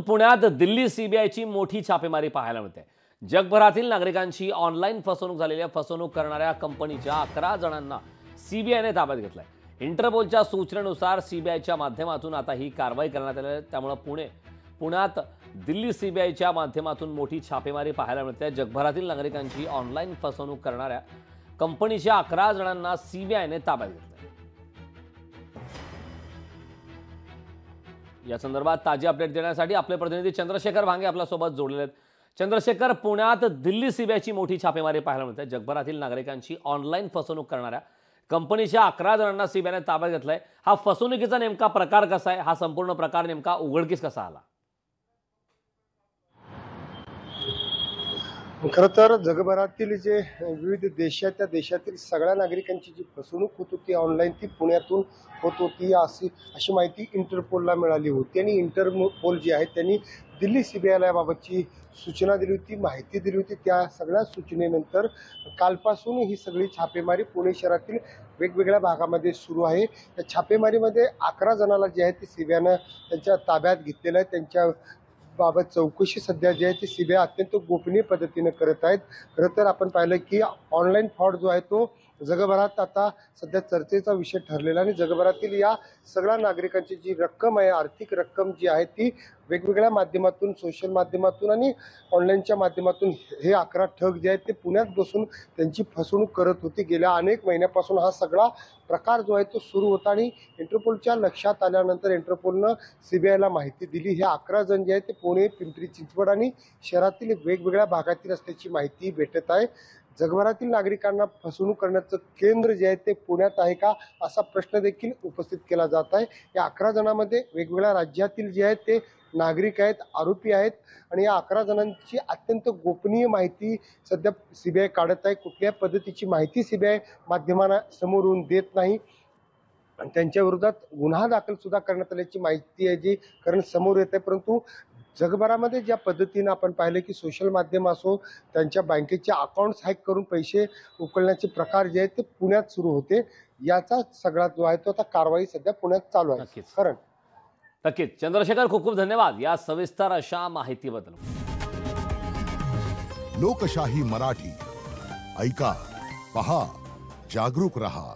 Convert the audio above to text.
पुण्यात दिल्ली सीबीआयची मोठी छापेमारी पाहायला मिळते। जगभरातील नागरिकांची ऑनलाईन फसवणूक झालेल्या फसवणूक करणाऱ्या कंपनीच्या 11 जणांना सीबीआयने ताब्यात घेतलंय। इंटरपोलच्या सूचनेनुसार सीबीआयच्या माध्यमातून आता ही कारवाई करण्यात आली आहे। त्यामुळे पुण्यात दिल्ली सीबीआयच्या माध्यमातून मोठी छापेमारी पाहायला मिळते। जगभरातील नागरिकांची ऑनलाईन फसवणूक करणाऱ्या कंपनीच्या 11 जणांना सीबीआयने ताब्यात घेतलंय। या संदर्भात ताजी अपडेट देण्यासाठी आपले प्रतिनिधी चंद्रशेखर भांगे आपल्या सोबत जोडलेले आहेत। चंद्रशेखर, पुण्यात दिल्ली सीबीआयची मोठी छापेमारी पाहायला मिळते। जगभरातील नागरिकांची ऑनलाईन फसवणूक करणाऱ्या कंपनीच्या 11 जणांना सीबीआयने ताब्यात घेतलंय। हा फसवणुकीचा नेमका प्रकार कसा आहे, हा संपूर्ण प्रकार नेमका उघडकीस कसा आला? खरं तर जगभरातील जे विविध देश आहेत त्या देशातील सगळ्या नागरिकांची जी फसवणूक होत होती ऑनलाईन, ती पुण्यातून होत होती अशी माहिती इंटरपोलला मिळाली होती। आणि इंटरपोल जे आहे त्यांनी दिल्ली सीबीआयला याबाबतची सूचना दिली होती, माहिती दिली होती। त्या सगळ्या सूचनेनंतर कालपासून ही सगळी छापेमारी पुणे शहरातील वेगवेगळ्या भागामध्ये सुरू आहे। या छापेमारीमध्ये 11 जणांना जे आहे ते सीबीआयनं त्यांच्या ताब्यात घेतलेलं आहे। त्यांच्या बाबत चौकशी सध्या जी आहे ती सीबीआय अत्यंत गोपनीय पद्धतीने करत आहेत। खरं तर आपण पाहिलं की ऑनलाईन फ्रॉड जो आहे तो जगभरात आता सध्या चर्चेचा विषय ठरलेला आणि जगभरातील या सगळ्या नागरिकांची जी रक्कम आहे, आर्थिक रक्कम जी आहे ती वेगवेगळ्या माध्यमातून, सोशल माध्यमातून आणि ऑनलाईनच्या माध्यमातून हे 11 ठग जे आहेत ते पुण्यात बसून त्यांची फसवणूक करत होते। गेल्या अनेक महिन्यापासून हा सगळा प्रकार जो आहे तो सुरू होता आणि इंटरपोलच्या लक्षात आल्यानंतर इंटरपोलनं सीबीआयला माहिती दिली। हे 11 जण जे आहेत ते पुणे, पिंपरी चिंचवड आणि शहरातील वेगवेगळ्या भागातील असल्याची माहिती भेटत आहे। जगभरातील नागरिकांना फसवणूक करण्याचं केंद्र जे आहे ते पुण्यात आहे का, असा प्रश्न देखील उपस्थित केला जात आहे। या 11 जणांमध्ये वेगवेगळ्या राज्यातील जे आहेत ते नागरिक आहेत, आरोपी आहेत आणि या 11 जणांची अत्यंत गोपनीय माहिती सध्या सीबीआय काढत आहे। कुठल्याही पद्धतीची माहिती सीबीआय माध्यमांना समोरून देत नाही आणि त्यांच्या विरोधात गुन्हा दाखल सुद्धा करण्यात आल्याची माहिती आहे जी कारण समोर येत आहे। परंतु जगभरामध्ये ज्या पद्धतीनं आपण पाहिलं की सोशल माध्यम असो, त्यांच्या बँकेचे अकाउंट्स हॅक करून पैसे उकळण्याचे प्रकार जे आहेत ते पुण्यात सुरू होते। याचा सगळा जो आहे तो आता कारवाई सध्या पुण्यात चालू आहे। नक्कीच चंद्रशेखर, खूप खूप धन्यवाद या सविस्तर अशा माहितीबद्दल। लोकशाही मराठी ऐका, पहा, जागरूक रहा।